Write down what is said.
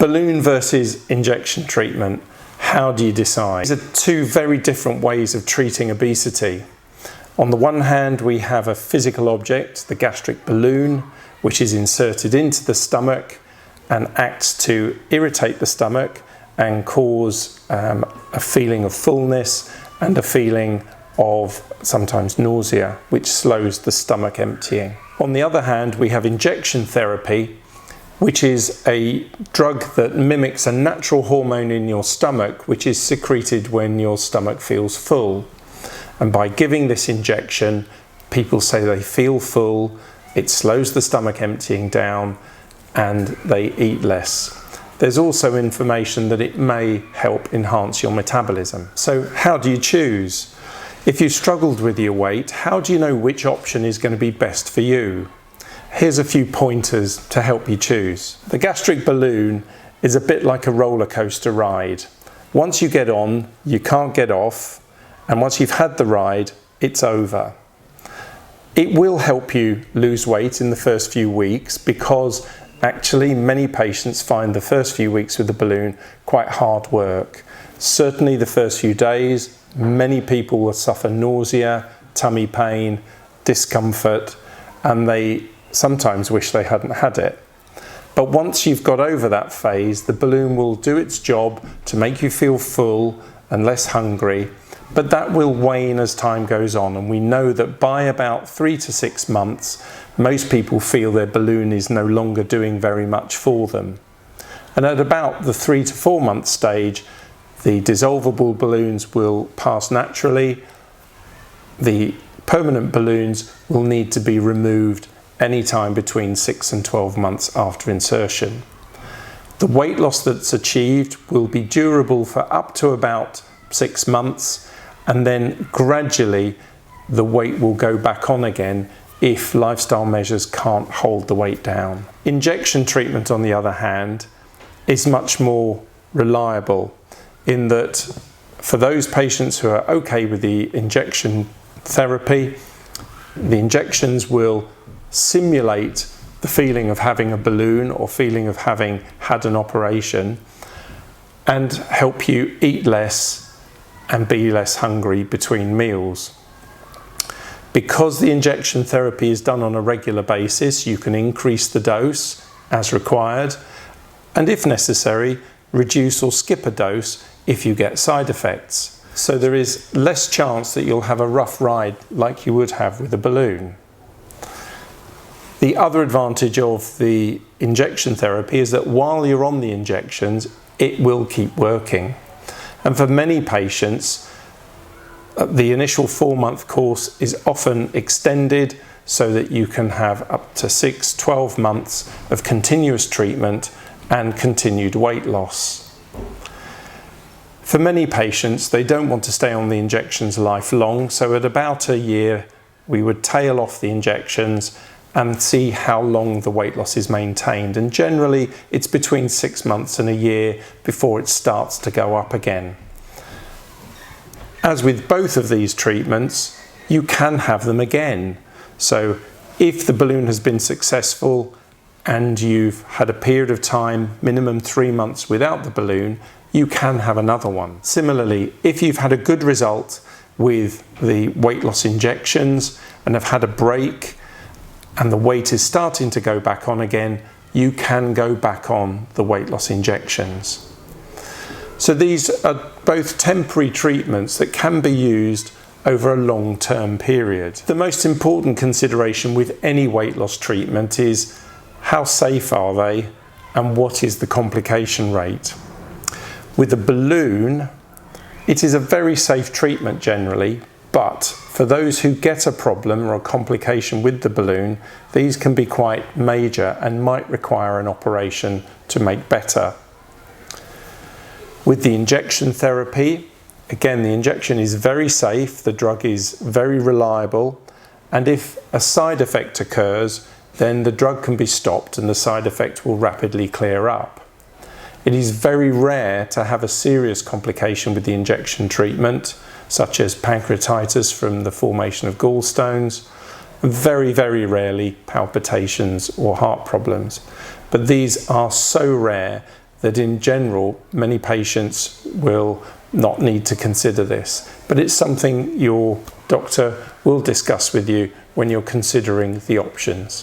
Balloon versus injection treatment. How do you decide? These are two very different ways of treating obesity. On the one hand, we have a physical object, the gastric balloon, which is inserted into the stomach and acts to irritate the stomach and cause a feeling of fullness and a feeling of sometimes nausea, which slows the stomach emptying. On the other hand, we have injection therapy, which is a drug that mimics a natural hormone in your stomach, which is secreted when your stomach feels full. And by giving this injection, people say they feel full, it slows the stomach emptying down, and they eat less. There's also information that it may help enhance your metabolism. So how do you choose? If you struggled with your weight, how do you know which option is going to be best for you? Here's a few pointers to help you choose. The gastric balloon is a bit like a roller coaster ride. Once you get on, you can't get off, and once you've had the ride, it's over. It will help you lose weight in the first few weeks because actually many patients find the first few weeks with the balloon quite hard work. Certainly the first few days, many people will suffer nausea, tummy pain, discomfort, and they sometimes wish they hadn't had it. But once you've got over that phase, the balloon will do its job to make you feel full and less hungry, but that will wane as time goes on, and we know that by about 3 to 6 months, most people feel their balloon is no longer doing very much for them. And at about the 3 to 4 month stage, the dissolvable balloons will pass naturally. The permanent balloons will need to be removed anytime between 6 and 12 months after insertion. The weight loss that's achieved will be durable for up to about 6 months, and then gradually the weight will go back on again if lifestyle measures can't hold the weight down. Injection treatment, on the other hand, is much more reliable in that for those patients who are okay with the injection therapy, the injections will simulate the feeling of having a balloon or feeling of having had an operation and help you eat less and be less hungry between meals. Because the injection therapy is done on a regular basis, you can increase the dose as required, and if necessary, reduce or skip a dose if you get side effects. So there is less chance that you'll have a rough ride like you would have with a balloon. The other advantage of the injection therapy is that while you're on the injections, it will keep working. And for many patients, the initial 4-month course is often extended so that you can have up to 6-12 months of continuous treatment and continued weight loss. For many patients, they don't want to stay on the injections lifelong, so at about a year, we would tail off the injections and see how long the weight loss is maintained. And generally, it's between 6 months and a year before it starts to go up again. As with both of these treatments, you can have them again. So if the balloon has been successful and you've had a period of time, minimum 3 months without the balloon, you can have another one. Similarly, if you've had a good result with the weight loss injections and have had a break and the weight is starting to go back on again, you can go back on the weight loss injections. So these are both temporary treatments that can be used over a long-term period. The most important consideration with any weight loss treatment is how safe are they and what is the complication rate. With a balloon, it is a very safe treatment generally, but for those who get a problem or a complication with the balloon, these can be quite major and might require an operation to make better. With the injection therapy, again, the injection is very safe, the drug is very reliable, and if a side effect occurs, then the drug can be stopped and the side effect will rapidly clear up. It is very rare to have a serious complication with the injection treatment, such as pancreatitis from the formation of gallstones, very, very rarely palpitations or heart problems. But these are so rare that in general, many patients will not need to consider this, but it's something your doctor will discuss with you when you're considering the options.